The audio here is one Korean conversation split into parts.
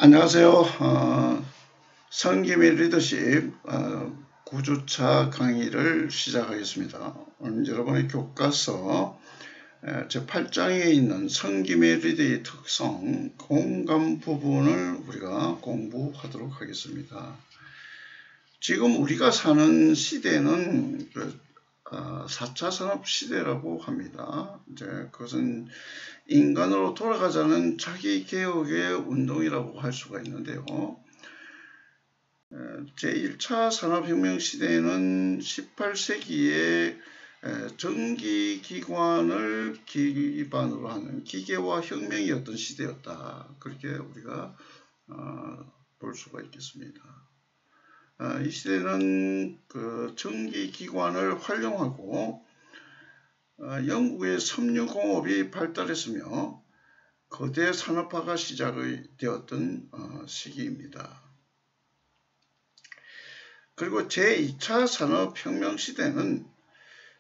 안녕하세요. 성김의 리더십 9주차 강의를 시작하겠습니다. 오늘 여러분의 교과서 제8장에 있는 성김의 리더의 특성, 공감 부분을 우리가 공부하도록 하겠습니다. 지금 우리가 사는 시대는 4차 산업 시대라고 합니다. 이제 그것은 인간으로 돌아가자는 자기 개혁의 운동이라고 할 수가 있는데요. 제1차 산업혁명 시대에는 18세기에 전기기관을 기반으로 하는 기계화 혁명이었던 시대였다. 그렇게 우리가 볼 수가 있겠습니다. 이 시대는 그 전기기관을 활용하고 영국의 섬유공업이 발달했으며 거대 산업화가 시작되었던 시기입니다. 그리고 제2차 산업혁명 시대는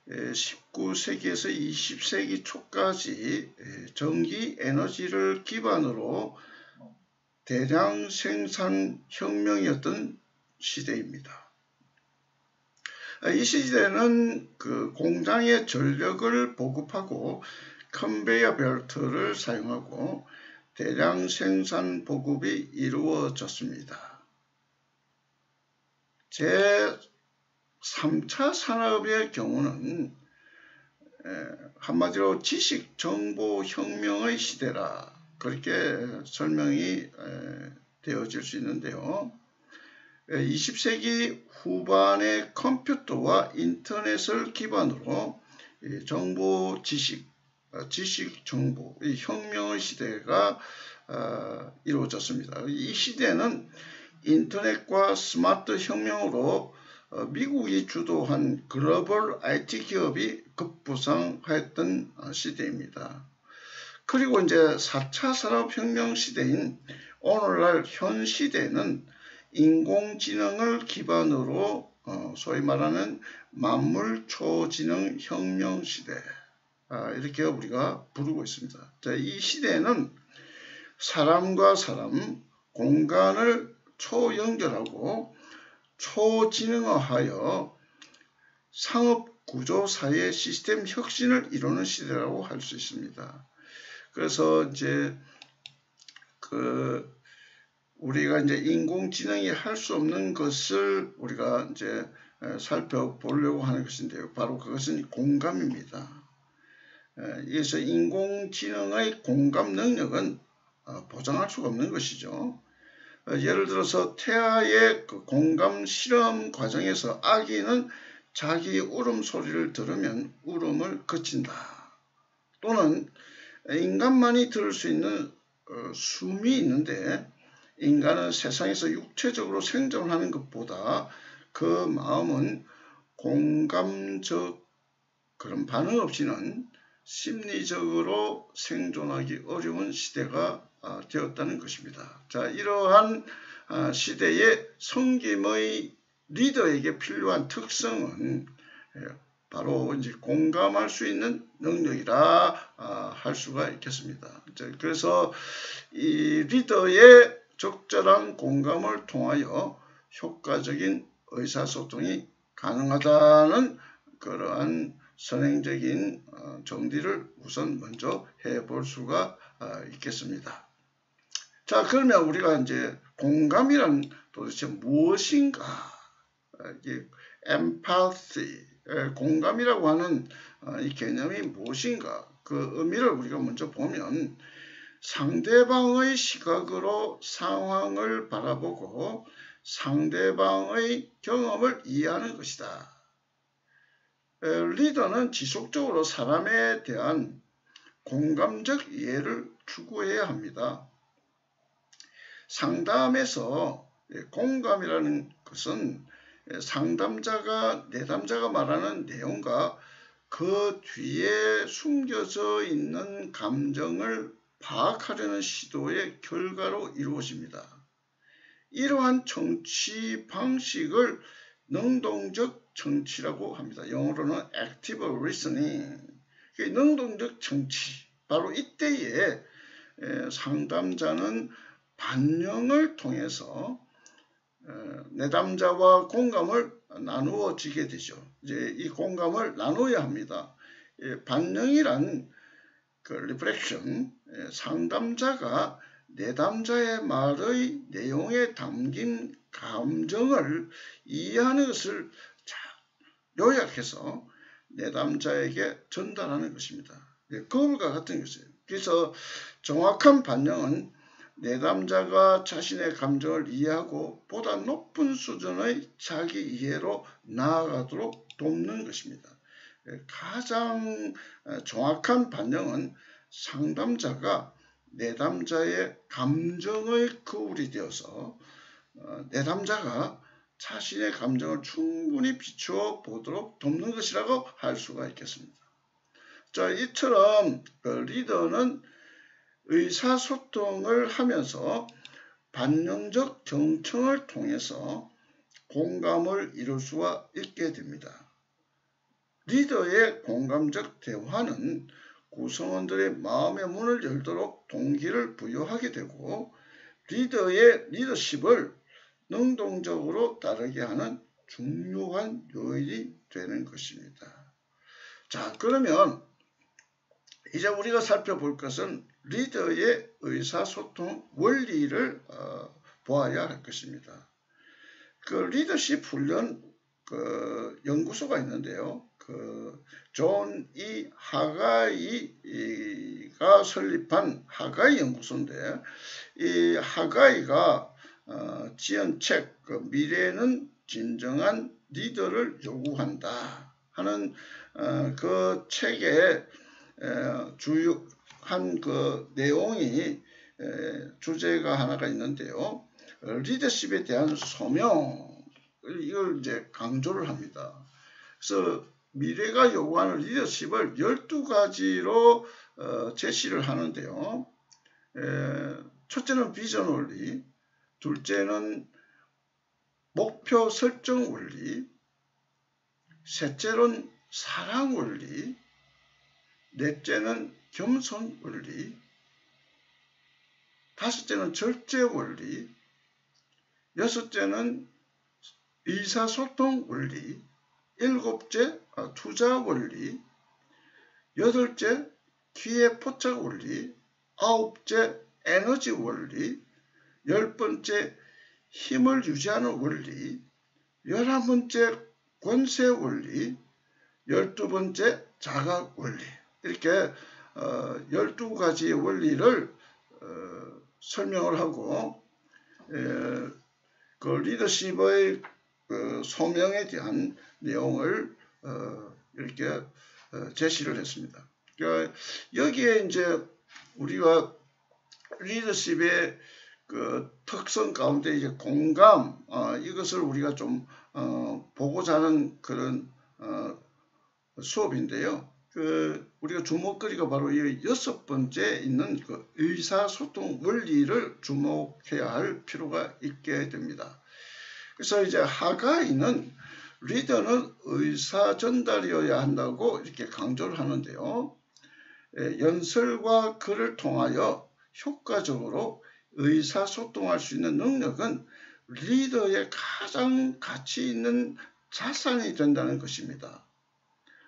19세기에서 20세기 초까지 전기 에너지를 기반으로 대량 생산 혁명이었던 시대입니다. 이 시대는 그 공장의 전력을 보급하고 컨베이어 벨트를 사용하고 대량 생산 보급이 이루어졌습니다. 제3차 산업의 경우는 한마디로 지식 정보 혁명의 시대라 그렇게 설명이 되어질 수 있는데요. 20세기 후반의 컴퓨터와 인터넷을 기반으로 정보 지식 정보 혁명의 시대가 이루어졌습니다. 이 시대는 인터넷과 스마트 혁명으로 미국이 주도한 글로벌 IT 기업이 급부상하였던 시대입니다. 그리고 이제 4차 산업혁명 시대인 오늘날 현 시대는 인공지능을 기반으로 소위 말하는 만물 초지능 혁명 시대 이렇게 우리가 부르고 있습니다. 이 시대는 사람과 사람, 공간을 초연결하고 초지능화하여 상업구조 사회 시스템 혁신을 이루는 시대라고 할 수 있습니다. 그래서 이제 우리가 이제 인공지능이 할 수 없는 것을 우리가 이제 살펴보려고 하는 것인데요. 바로 그것은 공감입니다. 그래서 인공지능의 공감 능력은 보장할 수가 없는 것이죠. 예를 들어서 태아의 그 공감 실험 과정에서 아기는 자기 울음소리를 들으면 울음을 그친다. 또는 인간만이 들을 수 있는 숨이 있는데 인간은 세상에서 육체적으로 생존하는 것보다 그 마음은 공감적 그런 반응 없이는 심리적으로 생존하기 어려운 시대가 되었다는 것입니다. 자, 이러한 시대의 성김의 리더에게 필요한 특성은 바로 이제 공감할 수 있는 능력이라 할 수가 있겠습니다. 그래서 이 리더의 적절한 공감을 통하여 효과적인 의사소통이 가능하다는 그러한 선행적인 정리를 우선 먼저 해볼 수가 있겠습니다. 자, 그러면 우리가 이제 공감이란 도대체 무엇인가? empathy, 공감이라고 하는 이 개념이 무엇인가? 그 의미를 우리가 먼저 보면 상대방의 시각으로 상황을 바라보고 상대방의 경험을 이해하는 것이다. 리더는 지속적으로 사람에 대한 공감적 이해를 추구해야 합니다. 상담에서 공감이라는 것은 상담자가 내담자가 말하는 내용과 그 뒤에 숨겨져 있는 감정을 파악하려는 시도의 결과로 이루어집니다. 이러한 청취 방식을 능동적 청취라고 합니다. 영어로는 active listening. 능동적 청취. 바로 이때에 상담자는 반영을 통해서 내담자와 공감을 나누어지게 되죠. 이제 이 공감을 나눠야 합니다. 반영이란 그 리플렉션, 상담자가 내담자의 말의 내용에 담긴 감정을 이해하는 것을 요약해서 내담자에게 전달하는 것입니다. 거울과 같은 것이에요. 그래서 정확한 반영은 내담자가 자신의 감정을 이해하고 보다 높은 수준의 자기 이해로 나아가도록 돕는 것입니다. 가장 정확한 반영은 상담자가 내담자의 감정의 거울이 되어서 내담자가 자신의 감정을 충분히 비추어 보도록 돕는 것이라고 할 수가 있겠습니다. 자, 이처럼 리더는 의사소통을 하면서 반영적 경청을 통해서 공감을 이룰 수가 있게 됩니다. 리더의 공감적 대화는 구성원들의 마음의 문을 열도록 동기를 부여하게 되고 리더의 리더십을 능동적으로 따르게 하는 중요한 요인이 되는 것입니다. 자, 그러면 이제 우리가 살펴볼 것은 리더의 의사소통 원리를 보아야 할 것입니다. 그 리더십 훈련 연구소가 있는데요. 존 E. 하가이가 설립한 하가이 연구소인데, 이 하가이가 지은 책 미래는 진정한 리더를 요구한다 하는 그 책의 주요한 그 내용이 주제가 하나가 있는데요. 리더십에 대한 소명, 이걸 이제 강조를 합니다. 그래서 미래가 요구하는 리더십을 12가지로 제시를 하는데요. 첫째는 비전 원리, 둘째는 목표 설정 원리, 셋째는 사랑 원리, 넷째는 겸손 원리, 다섯째는 절제 원리, 여섯째는 의사소통 원리, 일곱째 투자 원리, 여덟째 기회 포착 원리, 아홉째 에너지 원리, 10번째 힘을 유지하는 원리, 11번째 권세 원리, 12번째 자각 원리, 이렇게 12가지의 원리를 설명을 하고 그 리더십의 소명에 대한 내용을 이렇게 제시를 했습니다. 그러니까 여기에 이제 우리가 리더십의 그 특성 가운데 이제 공감, 이것을 우리가 좀 보고자 하는 그런 수업인데요. 우리가 주목거리가 바로 이 6번째 있는 그 의사소통 원리를 주목해야 할 필요가 있게 됩니다. 그래서 이제 하가이는 리더는 의사 전달이어야 한다고 이렇게 강조를 하는데요. 연설과 글을 통하여 효과적으로 의사소통할 수 있는 능력은 리더의 가장 가치 있는 자산이 된다는 것입니다.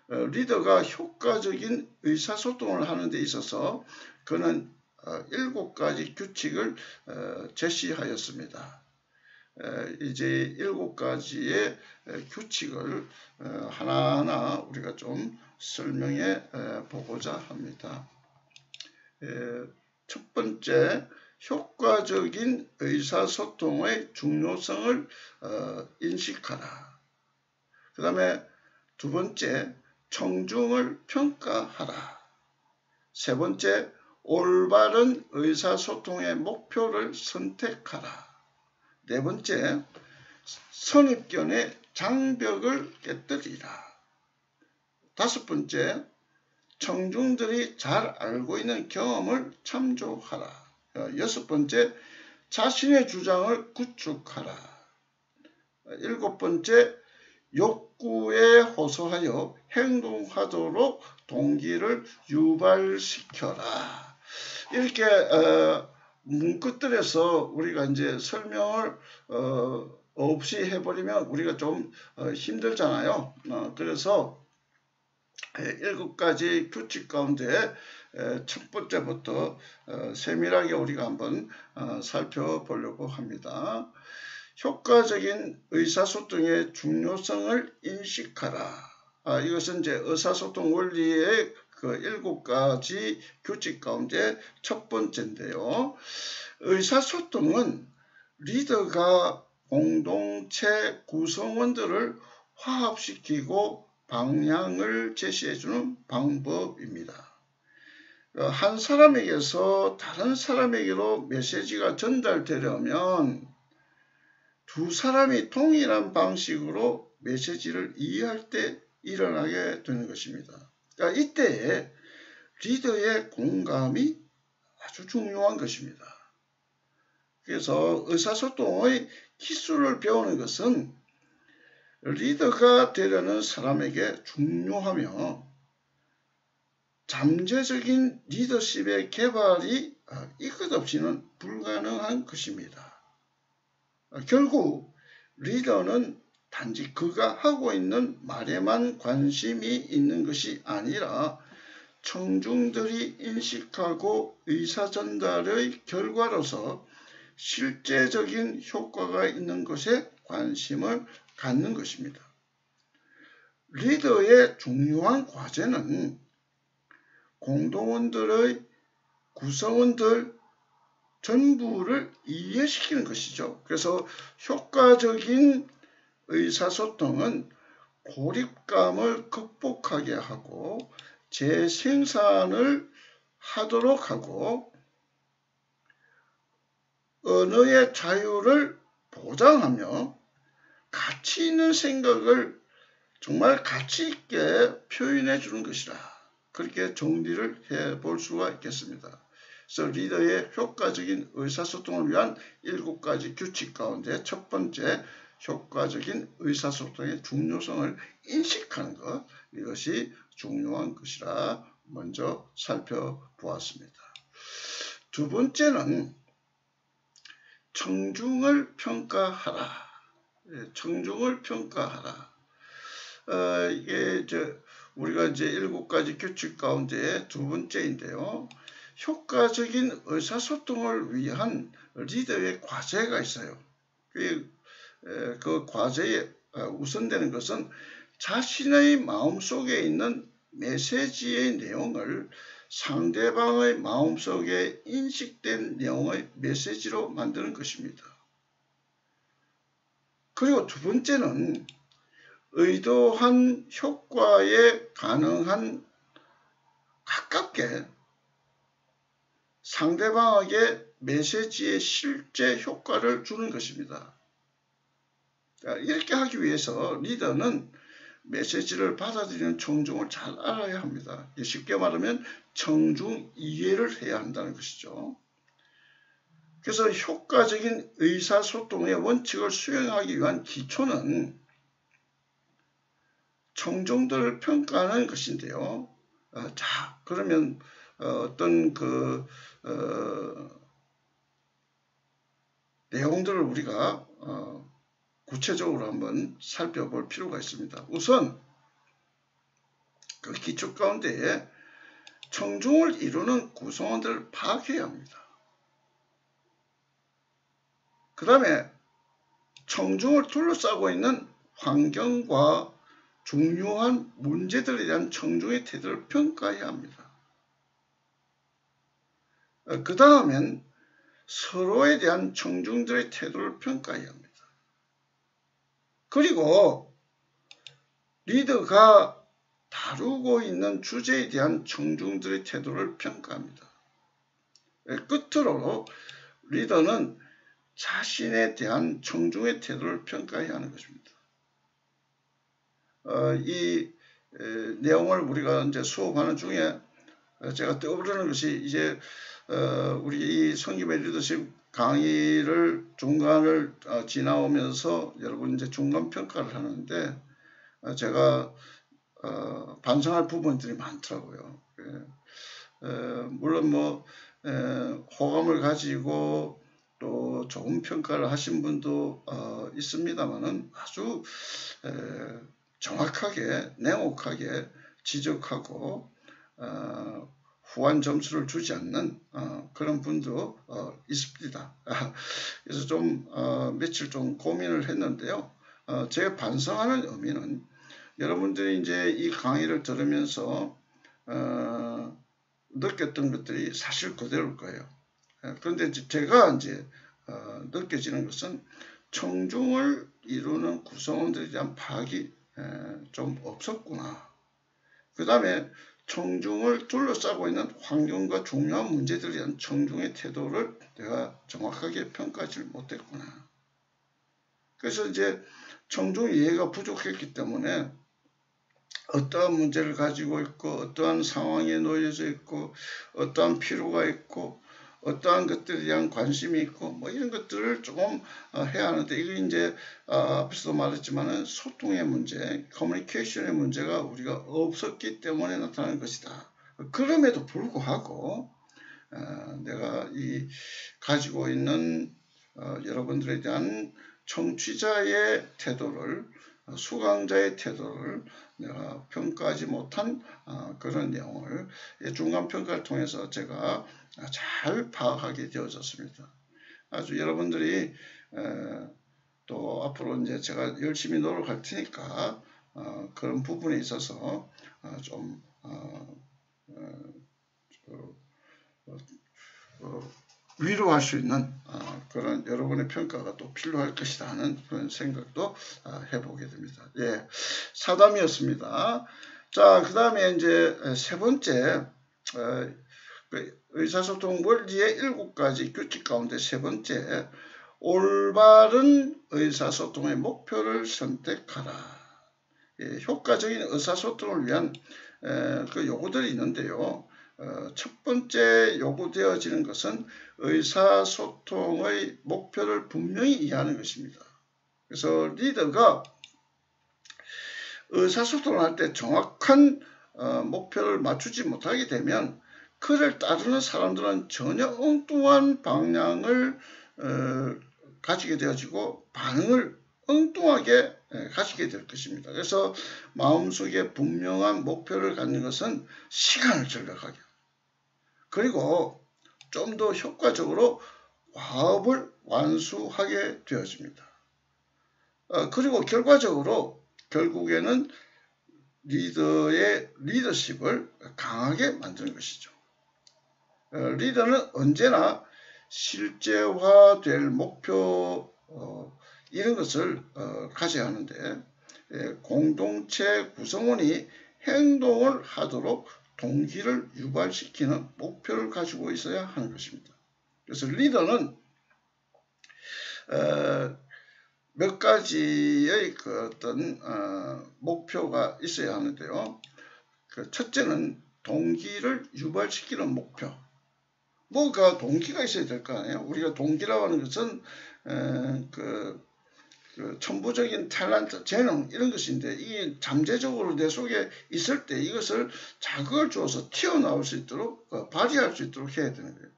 리더가 효과적인 의사소통을 하는 데 있어서 그는 7가지 규칙을 제시하였습니다. 이제 7가지의 규칙을 하나하나 우리가 좀 설명해 보고자 합니다. 첫 번째, 효과적인 의사소통의 중요성을 인식하라. 그 다음에 두 번째, 청중을 평가하라. 세 번째, 올바른 의사소통의 목표를 선택하라. 네 번째, 선입견의 장벽을 깨뜨리라. 다섯 번째, 청중들이 잘 알고 있는 경험을 참조하라. 여섯 번째, 자신의 주장을 구축하라. 일곱 번째, 욕구에 호소하여 행동하도록 동기를 유발시켜라. 이렇게 문구들에서 우리가 이제 설명을 없이 해버리면 우리가 좀 힘들잖아요. 그래서 7가지 규칙 가운데 첫 번째부터 세밀하게 우리가 한번 살펴보려고 합니다. 효과적인 의사소통의 중요성을 인식하라. 이것은 이제 의사소통 원리의 그 7가지 규칙 가운데 첫 번째인데요. 의사소통은 리더가 공동체 구성원들을 화합시키고 방향을 제시해주는 방법입니다. 한 사람에게서 다른 사람에게로 메시지가 전달되려면 두 사람이 동일한 방식으로 메시지를 이해할 때 일어나게 되는 것입니다. 그러니까 이때에 리더의 공감이 아주 중요한 것입니다. 그래서 의사소통의 기술을 배우는 것은 리더가 되려는 사람에게 중요하며 잠재적인 리더십의 개발이 이것 없이는 불가능한 것입니다. 결국 리더는 단지 그가 하고 있는 말에만 관심이 있는 것이 아니라 청중들이 인식하고 의사전달의 결과로서 실제적인 효과가 있는 것에 관심을 갖는 것입니다. 리더의 중요한 과제는 공동원들의 구성원들 전부를 이해시키는 것이죠. 그래서 효과적인 의사소통은 고립감을 극복하게 하고 재생산을 하도록 하고 언어의 자유를 보장하며 가치 있는 생각을 정말 가치 있게 표현해 주는 것이라. 그렇게 정리를 해볼 수가 있겠습니다. 그래서 리더의 효과적인 의사소통을 위한 7가지 규칙 가운데 첫 번째, 효과적인 의사소통의 중요성을 인식하는 것, 이것이 중요한 것이라 먼저 살펴보았습니다. 두 번째는 청중을 평가하라. 청중을 평가하라. 이게 우리가 이제 7가지 규칙 가운데 두 번째인데요. 효과적인 의사소통을 위한 리더의 과제가 있어요. 그 과제에 우선되는 것은 자신의 마음속에 있는 메시지의 내용을 상대방의 마음속에 인식된 내용의 메시지로 만드는 것입니다. 그리고 두 번째는 의도한 효과에 가능한 가깝게 상대방에게 메시지의 실제 효과를 주는 것입니다. 이렇게 하기 위해서 리더는 메시지를 받아들이는 청중을 잘 알아야 합니다. 쉽게 말하면 청중 이해를 해야 한다는 것이죠. 그래서 효과적인 의사소통의 원칙을 수행하기 위한 기초는 청중들을 평가하는 것인데요. 자, 그러면 어떤 내용들을 우리가 구체적으로 한번 살펴볼 필요가 있습니다. 우선 그 기초 가운데에 청중을 이루는 구성원들을 파악해야 합니다. 그 다음에 청중을 둘러싸고 있는 환경과 중요한 문제들에 대한 청중의 태도를 평가해야 합니다. 그 다음엔 서로에 대한 청중들의 태도를 평가해야 합니다. 그리고 리더가 다루고 있는 주제에 대한 청중들의 태도를 평가합니다. 끝으로 리더는 자신에 대한 청중의 태도를 평가해야 하는 것입니다. 이 내용을 우리가 이제 수업하는 중에 제가 떠오르는 것이 이제 우리 이 성김의 리더십 강의를 중간을 지나오면서 여러분 이제 중간 평가를 하는데 제가 반성할 부분들이 많더라고요. 물론 호감을 가지고 또 좋은 평가를 하신 분도 있습니다만은 아주 정확하게 냉혹하게 지적하고 후한 점수를 주지 않는 그런 분도 있습니다. 그래서 좀 며칠 좀 고민을 했는데요. 제가 반성하는 의미는 여러분들이 이제 이 강의를 들으면서 느꼈던 것들이 사실 그대로일 거예요. 그런데 제가 이제 느껴지는 것은 청중을 이루는 구성원들에 대한 파악이 좀 없었구나. 그 다음에 청중을 둘러싸고 있는 환경과 중요한 문제들에 대한 청중의 태도를 내가 정확하게 평가하지 못했구나. 그래서 이제 청중 이해가 부족했기 때문에 어떠한 문제를 가지고 있고 어떠한 상황에 놓여져 있고 어떠한 필요가 있고 어떠한 것들에 대한 관심이 있고 뭐 이런 것들을 조금 해야 하는데 이게 이제 앞에서도 말했지만은 소통의 문제, 커뮤니케이션의 문제가 우리가 없었기 때문에 나타나는 것이다. 그럼에도 불구하고 내가 이 가지고 있는 여러분들에 대한 청취자의 태도를 수강자의 태도를 내가 평가하지 못한 그런 내용을 중간평가를 통해서 제가 잘 파악하게 되어졌습니다. 아주 여러분들이 또 앞으로 이제 제가 열심히 노력할 테니까 그런 부분에 있어서 좀 위로할 수 있는 그런 여러분의 평가가 또 필요할 것이다 하는 그런 생각도 해보게 됩니다. 예, 사담이었습니다. 자, 그 다음에 이제 세 번째 의사소통 원리의 7가지 규칙 가운데 세 번째 올바른 의사소통의 목표를 선택하라. 예, 효과적인 의사소통을 위한 그 요구들이 있는데요. 첫 번째 요구되어지는 것은 의사소통의 목표를 분명히 이해하는 것입니다. 그래서 리더가 의사소통을 할 때 정확한 목표를 맞추지 못하게 되면 그를 따르는 사람들은 전혀 엉뚱한 방향을 가지게 되어지고 반응을 엉뚱하게 가지게 될 것입니다. 그래서 마음속에 분명한 목표를 갖는 것은 시간을 절약하게 그리고 좀 더 효과적으로 화합을 완수하게 되어집니다. 그리고 결국에는 리더의 리더십을 강하게 만드는 것이죠. 리더는 언제나 실제화될 목표 이런 것을 가져야 하는데 공동체 구성원이 행동을 하도록 동기를 유발시키는 목표를 가지고 있어야 하는 것입니다. 그래서 리더는 몇 가지의 그 어떤 목표가 있어야 하는데요. 그 첫째는 동기를 유발시키는 목표. 뭐가 동기가 있어야 될 거 아니에요. 우리가 동기라고 하는 것은 그 천부적인 탤런트, 재능 이런 것인데 이게 잠재적으로 내 속에 있을 때 이것을 자극을 주어서 튀어나올 수 있도록 발휘할 수 있도록 해야 되는 거예요.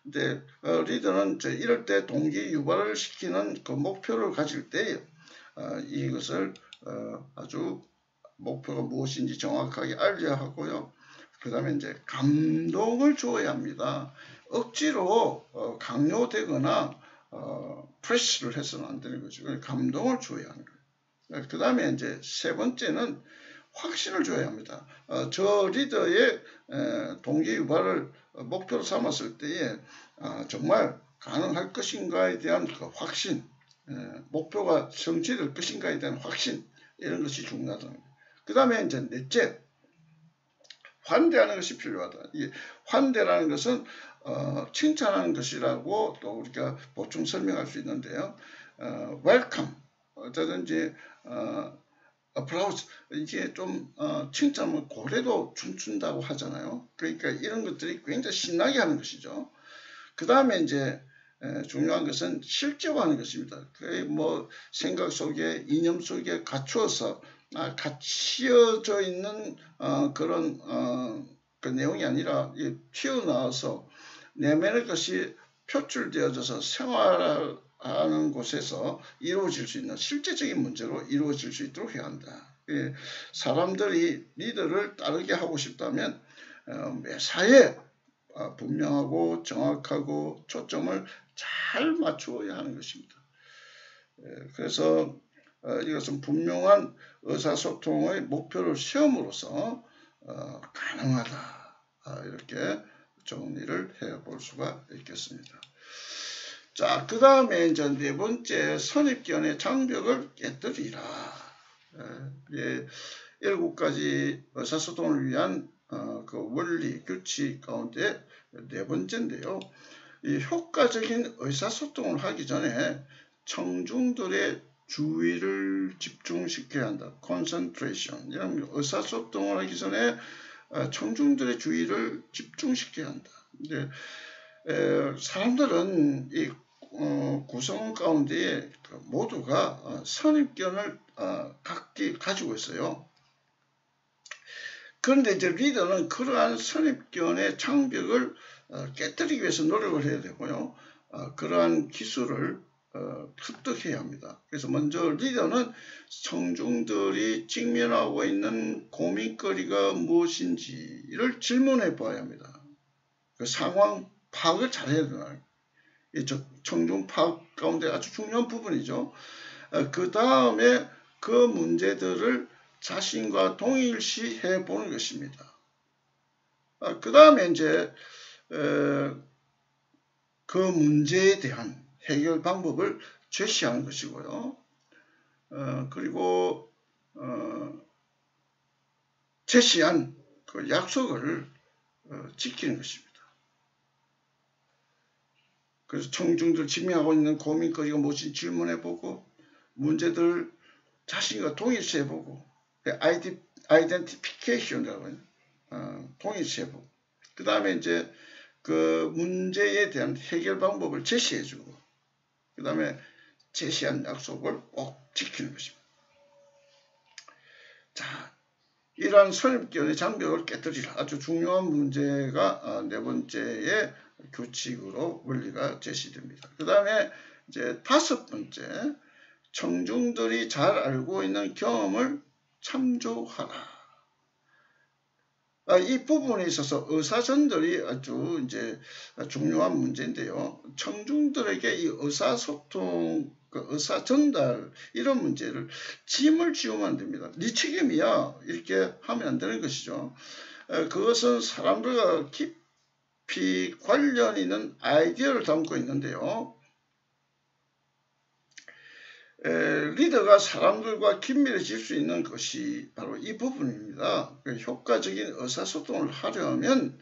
근데 리더는 이럴 때 동기 유발을 시키는 그 목표를 가질 때 이것을 아주 목표가 무엇인지 정확하게 알려야 하고요. 그 다음에 이제 감동을 주어야 합니다. 억지로 강요되거나 프레시를 해서는 안 되는 거죠. 감동을 주어야 하는 거예요. 그 다음에 이제 세 번째는 확신을 줘야 합니다. 저 리더의 동기 유발을 목표로 삼았을 때에 정말 가능할 것인가에 대한 그 확신, 목표가 성취될 것인가에 대한 확신 이런 것이 중요하다는 거예요. 그 다음에 이제 넷째, 환대하는 것이 필요하다. 이 환대라는 것은 칭찬하는 것이라고 또 우리가 보충 설명할 수 있는데요. welcome, 어쩌든지 applause, 이게 좀 칭찬하면 고래도 춤춘다고 하잖아요. 그러니까 이런 것들이 굉장히 신나게 하는 것이죠. 그 다음에 이제 중요한 것은 실제화하는 것입니다. 뭐 생각 속에 이념 속에 갖추어서 갇혀져 있는 그런 그 내용이 아니라 튀어나와서 내면의 것이 표출되어져서 생활하는 곳에서 이루어질 수 있는 실제적인 문제로 이루어질 수 있도록 해야 한다. 사람들이 리더를 따르게 하고 싶다면 매사에 분명하고 정확하고 초점을 잘 맞추어야 하는 것입니다. 그래서 이것은 분명한 의사소통의 목표를 세움으로써 가능하다. 이렇게 정리를 해볼 수가 있겠습니다. 자, 그 다음에 이제 네 번째, 선입견의 장벽을 깨뜨리라. 7가지 의사소통을 위한 그 원리, 규칙 가운데 네 번째인데요. 이 효과적인 의사소통을 하기 전에 청중들의 주의를 집중시켜야 한다. concentration. 이런 의사소통을 하기 전에 청중들의 주의를 집중시켜야 한다. 이제 사람들은 이 구성원 가운데 모두가 선입견을 각기 가지고 있어요. 그런데 이제 리더는 그러한 선입견의 장벽을 깨뜨리기 위해서 노력을 해야 되고요. 그러한 기술을 습득해야 합니다. 그래서 먼저 리더는 청중들이 직면하고 있는 고민거리가 무엇인지를 질문해 봐야 합니다. 그 상황 파악을 잘해야 되나. 청중 파악 가운데 아주 중요한 부분이죠. 그 다음에 그 문제들을 자신과 동일시 해보는 것입니다. 그 다음에 이제 그 문제에 대한 해결 방법을 제시하는 것이고요. 그리고 제시한 그 약속을 지키는 것입니다. 그래서 청중들 직면하고 있는 고민거리가 무엇인지 질문해보고 문제들 자신과 동일시해보고 아이덴티피케이션이라고 해요. 동일시해보고 그 다음에 이제 그 문제에 대한 해결 방법을 제시해주고 그 다음에 제시한 약속을 꼭 지키는 것입니다. 자, 이러한 선입견의 장벽을 깨뜨리라. 아주 중요한 문제가 네 번째의 규칙으로 원리가 제시됩니다. 그 다음에 이제 5번째, 청중들이 잘 알고 있는 경험을 참조하라. 이 부분에 있어서 의사전달이 아주 이제 중요한 문제인데요. 청중들에게 이 의사소통, 의사전달 이런 문제를 짐을 지우면 안 됩니다. 네 책임이야 이렇게 하면 안 되는 것이죠. 그것은 사람들과 깊이 관련 있는 아이디어를 담고 있는데요. 리더가 사람들과 긴밀해질 수 있는 것이 바로 이 부분입니다. 효과적인 의사소통을 하려면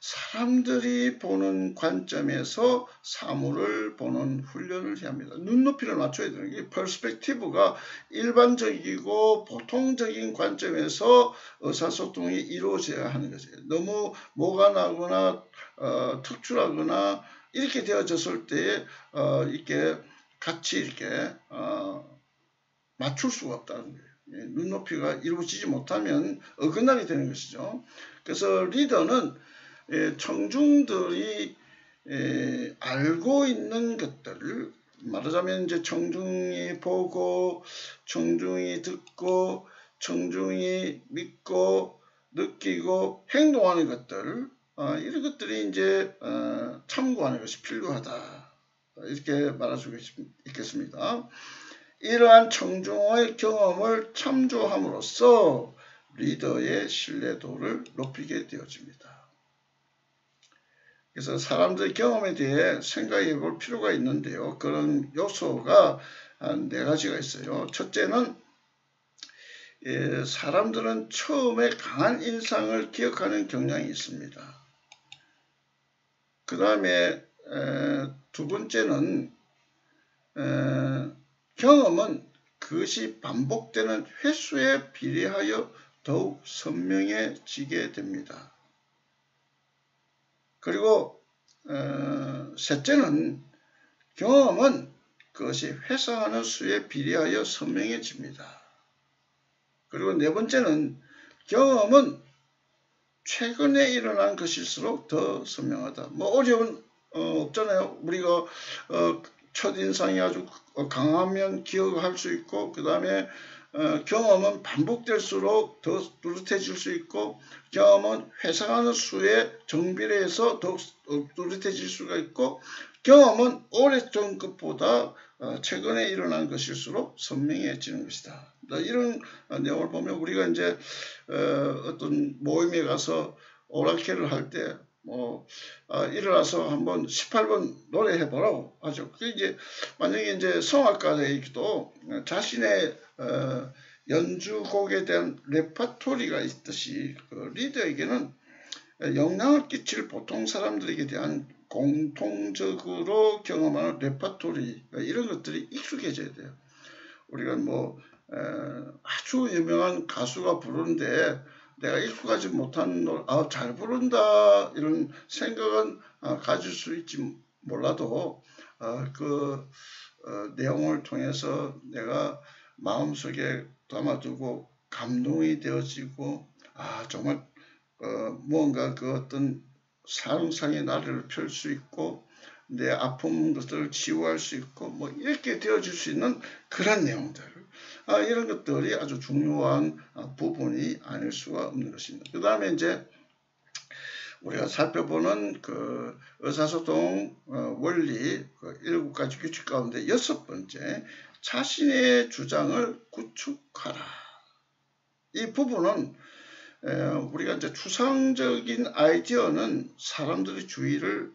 사람들이 보는 관점에서 사물을 보는 훈련을 해야 합니다. 눈높이를 맞춰야 되는 게 퍼스펙티브가 일반적이고 보통적인 관점에서 의사소통이 이루어져야 하는 거죠. 너무 뭐가 나거나 특출하거나 이렇게 되어졌을 때 이렇게 같이 이렇게 맞출 수가 없다는 거예요. 눈높이가 이루어지지 못하면 어긋나게 되는 것이죠. 그래서 리더는 청중들이 알고 있는 것들을 말하자면 이제 청중이 보고 청중이 듣고 청중이 믿고 느끼고 행동하는 것들 이런 것들이 이제 참고하는 것이 필요하다. 이렇게 말할 수 있겠습니다. 이러한 청중의 경험을 참조함으로써 리더의 신뢰도를 높이게 되어집니다. 그래서 사람들의 경험에 대해 생각해 볼 필요가 있는데요. 그런 요소가 한 4가지가 있어요. 첫째는 사람들은 처음에 강한 인상을 기억하는 경향이 있습니다. 그 다음에 두 번째는 경험은 그것이 반복되는 횟수에 비례하여 더욱 선명해지게 됩니다. 그리고 셋째는 경험은 그것이 회상하는 수에 비례하여 선명해집니다. 그리고 네 번째는 경험은 최근에 일어난 것일수록 더 선명하다. 뭐 어려운 없잖아요. 우리가 첫인상이 아주 강하면 기억할 수 있고, 그 다음에 경험은 반복될수록 더 뚜렷해질 수 있고, 경험은 회상하는 수에 정비례해서 더욱 뚜렷해질 수가 있고, 경험은 오래전 것보다 최근에 일어난 것일수록 선명해지는 것이다. 이런 내용을 보면 우리가 이제 어떤 모임에 가서 오라케를 할 때 일어나서 한번 18번 노래해 보라고 하죠. 이제 만약에 이제 성악가에게도 자신의 연주곡에 대한 레파토리가 있듯이 그 리더에게는 영향을 끼칠 보통 사람들에게 대한 공통적으로 경험하는 레파토리, 이런 것들이 익숙해져야 돼요. 우리가 뭐 아주 유명한 가수가 부르는데 내가 익숙하지 못한 노래, 잘 부른다 이런 생각은 가질 수 있지 몰라도 그 내용을 통해서 내가 마음속에 담아두고 감동이 되어지고 정말 무언가 그 어떤 사랑상의 나래를 펼 수 있고 내 아픈 것들을 치유할 수 있고 뭐 이렇게 되어질 수 있는 그런 내용들, 이런 것들이 아주 중요한 부분이 아닐 수가 없는 것입니다. 그 다음에 이제 우리가 살펴보는 그 의사소통 원리 7가지 규칙 가운데 6번째, 자신의 주장을 구축하라. 이 부분은 우리가 이제 추상적인 아이디어는 사람들의 주의를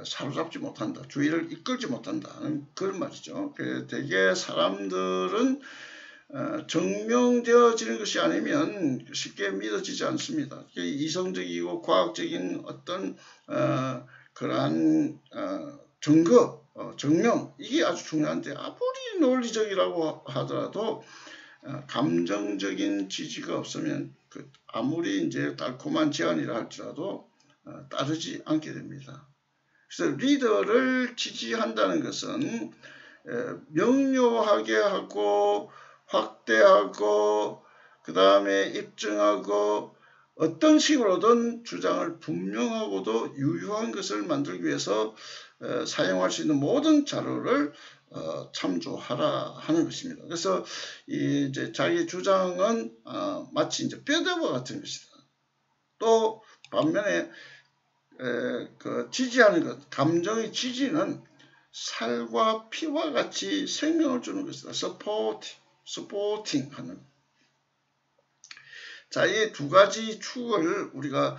사로잡지 못한다, 주의를 이끌지 못한다는 그런 말이죠. 대개 사람들은 증명되어지는 것이 아니면 쉽게 믿어지지 않습니다. 이성적이고 과학적인 어떤 그러한 증거, 증명, 이게 아주 중요한데 아무리 논리적이라고 하더라도 감정적인 지지가 없으면 아무리 이제 달콤한 제안이라 할지라도 따르지 않게 됩니다. 그래서 리더를 지지한다는 것은 명료하게 하고 확대하고 그 다음에 입증하고 어떤 식으로든 주장을 분명하고도 유효한 것을 만들기 위해서 사용할 수 있는 모든 자료를 참조하라 하는 것입니다. 그래서 이제 자기 주장은 마치 이제 뼈대와 같은 것이다. 또 반면에 그 지지하는 것, 감정의 지지는 살과 피와 같이 생명을 주는 것이다. 서포팅 하는. 자, 이 두 가지 축을 우리가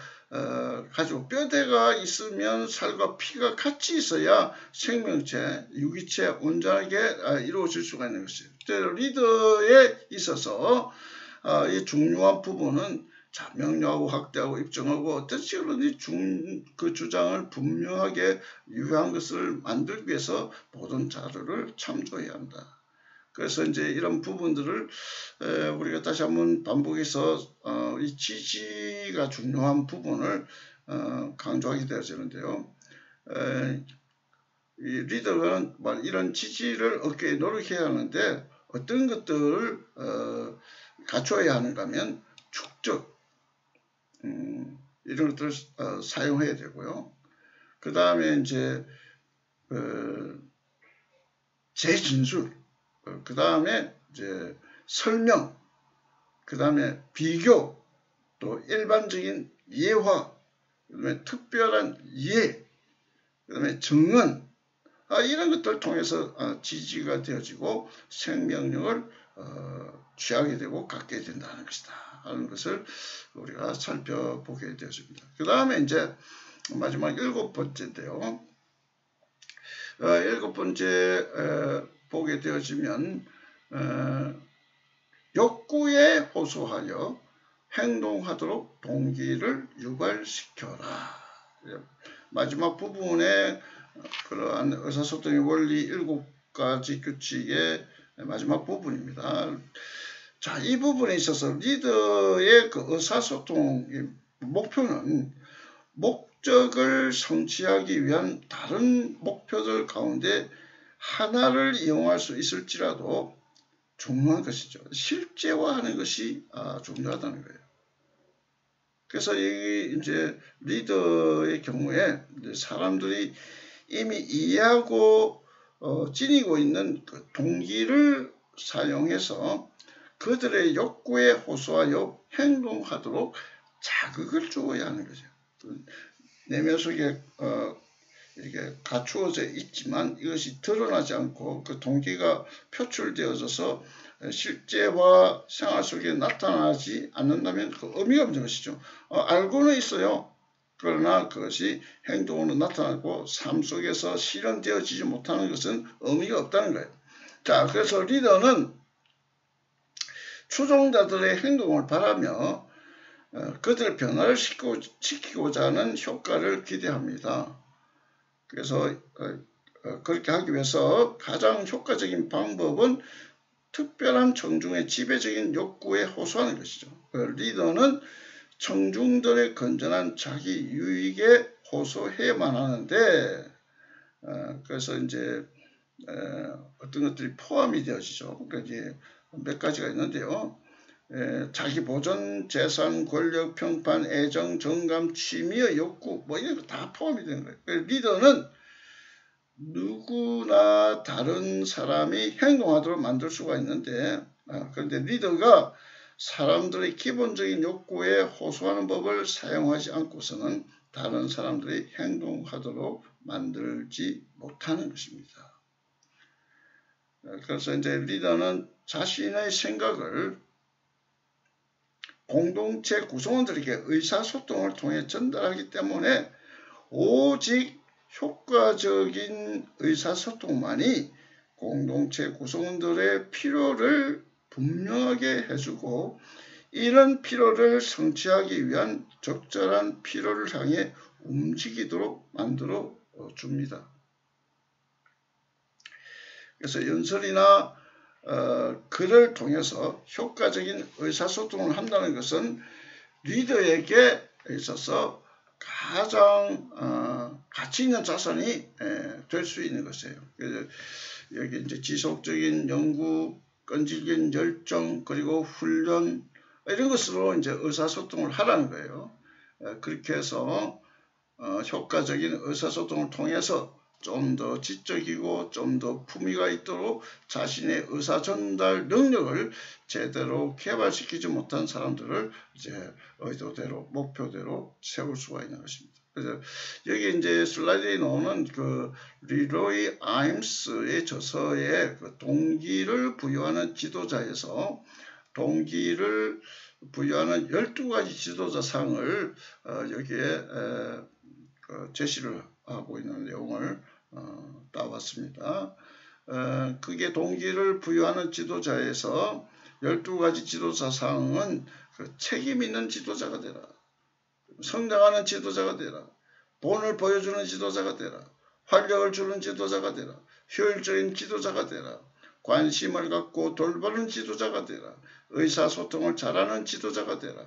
가지고 뼈대가 있으면 살과 피가 같이 있어야 생명체, 유기체 온전하게 이루어질 수가 있는 것이에요. 리더에 있어서 이 중요한 부분은 명료하고 확대하고 입증하고 어떤 식으로든 그 주장을 분명하게 유효한 것을 만들기 위해서 모든 자료를 참조해야 한다. 그래서 이제 이런 부분들을 우리가 다시 한번 반복해서 이 지지가 중요한 부분을 강조하게 되어지는데요. 이 리더는 이런 지지를 얻기 위해 노력해야 하는데 어떤 것들을 갖춰야 하는가 하면 축적, 이런 것들을 사용해야 되고요. 그 다음에 이제 재진술, 그 다음에 이제 설명, 그 다음에 비교, 또 일반적인 예화, 그 다음에 특별한 이해, 그 다음에 증언, 이런 것들을 통해서 지지가 되어지고 생명력을 취하게 되고 갖게 된다는 것이다 하는 것을 우리가 살펴보게 되었습니다. 그 다음에 이제 마지막 7번째인데요. 7번째 보게 되어지면 욕구에 호소하여 행동하도록 동기를 유발시켜라. 마지막 부분에 그러한 의사소통의 원리 7가지 규칙의 마지막 부분입니다. 자, 이 부분에 있어서 리더의 그 의사소통의 목표는 목적을 성취하기 위한 다른 목표들 가운데 하나를 이용할 수 있을지라도 중요한 것이죠. 실제화하는 것이 중요하다는 거예요. 그래서 이 이제 리더의 경우에 사람들이 이미 이해하고 지니고 있는 그 동기를 사용해서 그들의 욕구에 호소하여 행동하도록 자극을 주어야 하는 거죠. 내면 속에 이렇게 갖추어져 있지만 이것이 드러나지 않고 그 동기가 표출되어져서 실제와 생활 속에 나타나지 않는다면 그 의미가 없는 것이죠. 알고는 있어요. 그러나 그것이 행동으로 나타나고 삶 속에서 실현되어지지 못하는 것은 의미가 없다는 거예요. 자, 그래서 리더는 추종자들의 행동을 바라며 그들을 변화를 시키고자 하는 효과를 기대합니다. 그래서 그렇게 하기 위해서 가장 효과적인 방법은 특별한 청중의 지배적인 욕구에 호소하는 것이죠. 리더는 청중들의 건전한 자기 유익에 호소해야만 하는데 그래서 이제 어떤 것들이 포함이 되어지죠. 그러니까 이제 몇 가지가 있는데요. 자기 보전, 재산, 권력, 평판, 애정, 정감, 취미의 욕구 뭐 이런 거 다 포함이 되는 거예요. 리더는 누구나 다른 사람이 행동하도록 만들 수가 있는데 그런데 리더가 사람들의 기본적인 욕구에 호소하는 법을 사용하지 않고서는 다른 사람들이 행동하도록 만들지 못하는 것입니다. 그래서 이제 리더는 자신의 생각을 공동체 구성원들에게 의사소통을 통해 전달하기 때문에 오직 효과적인 의사소통만이 공동체 구성원들의 필요를 분명하게 해주고 이런 필요를 성취하기 위한 적절한 필요를 향해 움직이도록 만들어 줍니다. 그래서 연설이나 글을 통해서 효과적인 의사소통을 한다는 것은 리더에게 있어서 가장 가치 있는 자산이 될 수 있는 것이에요. 그래서 여기 이제 지속적인 연구, 끈질긴 열정, 그리고 훈련 이런 것으로 이제 의사소통을 하라는 거예요. 그렇게 해서 효과적인 의사소통을 통해서 좀 더 지적이고 좀 더 품위가 있도록 자신의 의사 전달 능력을 제대로 개발시키지 못한 사람들을 이제 의도대로 목표대로 세울 수가 있는 것입니다. 그래서 여기 이제 슬라이드에 나오는 그 리로이 아임스의 저서에 그 동기를 부여하는 지도자에서 동기를 부여하는 12가지 지도자상을 여기에 제시를 하고 있는 내용을 따왔습니다. 그게 동기를 부여하는 지도자에서 12가지 지도자상은 그 책임 있는 지도자가 되라. 성장하는 지도자가 되라. 본을 보여주는 지도자가 되라. 활력을 주는 지도자가 되라. 효율적인 지도자가 되라. 관심을 갖고 돌보는 지도자가 되라. 의사소통을 잘하는 지도자가 되라.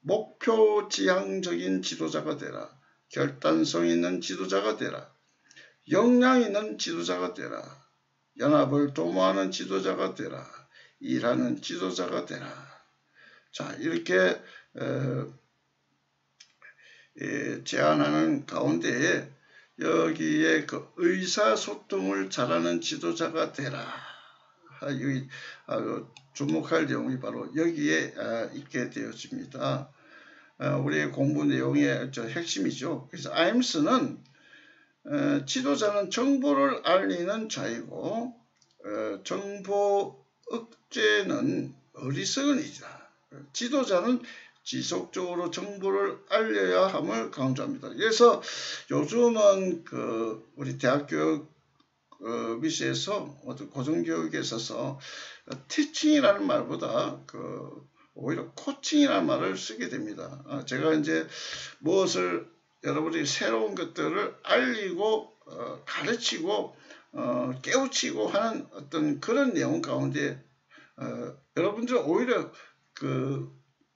목표 지향적인 지도자가 되라. 결단성 있는 지도자가 되라. 역량 있는 지도자가 되라. 연합을 도모하는 지도자가 되라. 일하는 지도자가 되라. 자, 이렇게 제안하는 가운데에 여기에 그 의사소통을 잘하는 지도자가 되라. 여기 주목할 내용이 바로 여기에 있게 되어집니다. 우리의 공부 내용의 핵심이죠. 그래서 아임스는 지도자는 정보를 알리는 자이고 정보 억제는 어리석은 이다. 지도자는 지속적으로 정보를 알려야 함을 강조합니다. 그래서 요즘은 우리 대학교육 미시에서 고등교육에 있어서 티칭이라는 말보다 오히려 코칭이라는 말을 쓰게 됩니다. 제가 이제 무엇을 여러분이 새로운 것들을 알리고 가르치고 깨우치고 하는 어떤 그런 내용 가운데 여러분들은 오히려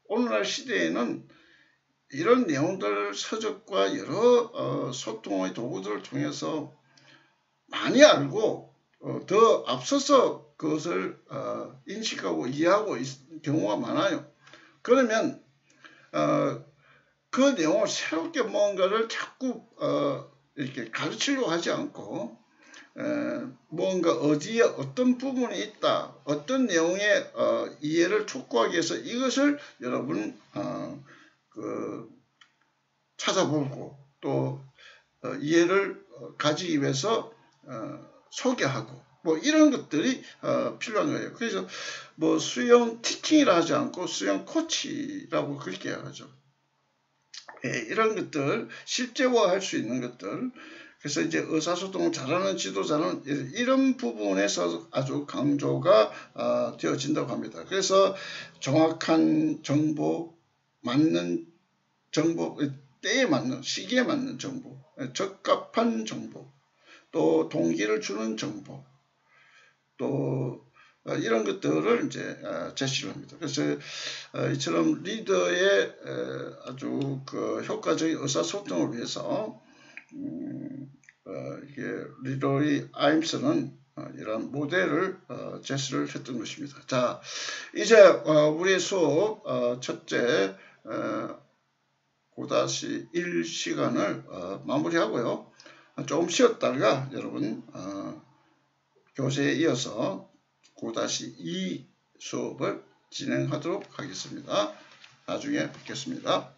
오늘날 시대에는 이런 내용들 서적과 여러 소통의 도구들을 통해서 많이 알고 더 앞서서 그것을 인식하고 이해하고 있는 경우가 많아요. 그러면 그 내용을 새롭게 뭔가를 자꾸 이렇게 가르치려고 하지 않고 뭔가 어디에 어떤 부분이 있다, 어떤 내용의 이해를 촉구하기 위해서 이것을 여러분 찾아보고 또 이해를 가지기 위해서 소개하고 뭐 이런 것들이 필요한 거예요. 그래서 뭐 수영 티칭이라 하지 않고 수영 코치라고 그렇게 하죠. 이런 것들 실제화할 수 있는 것들. 그래서 이제 의사소통을 잘하는 지도자는 이런 부분에서 아주 강조가 되어진다고 합니다. 그래서 정확한 정보, 맞는 정보, 때에 맞는, 시기에 맞는 정보, 적합한 정보, 또 동기를 주는 정보, 또 이런 것들을 이제 제시를 합니다. 그래서 이처럼 리더의 아주 효과적인 의사소통을 위해서 이게 리더의 아임스는 이런 모델을 제시를 했던 것입니다. 자, 이제 우리의 수업 첫째 9-1 시간을 마무리하고요. 조금 쉬었다가 여러분 교재에 이어서 9-2 수업을 진행하도록 하겠습니다. 나중에 뵙겠습니다.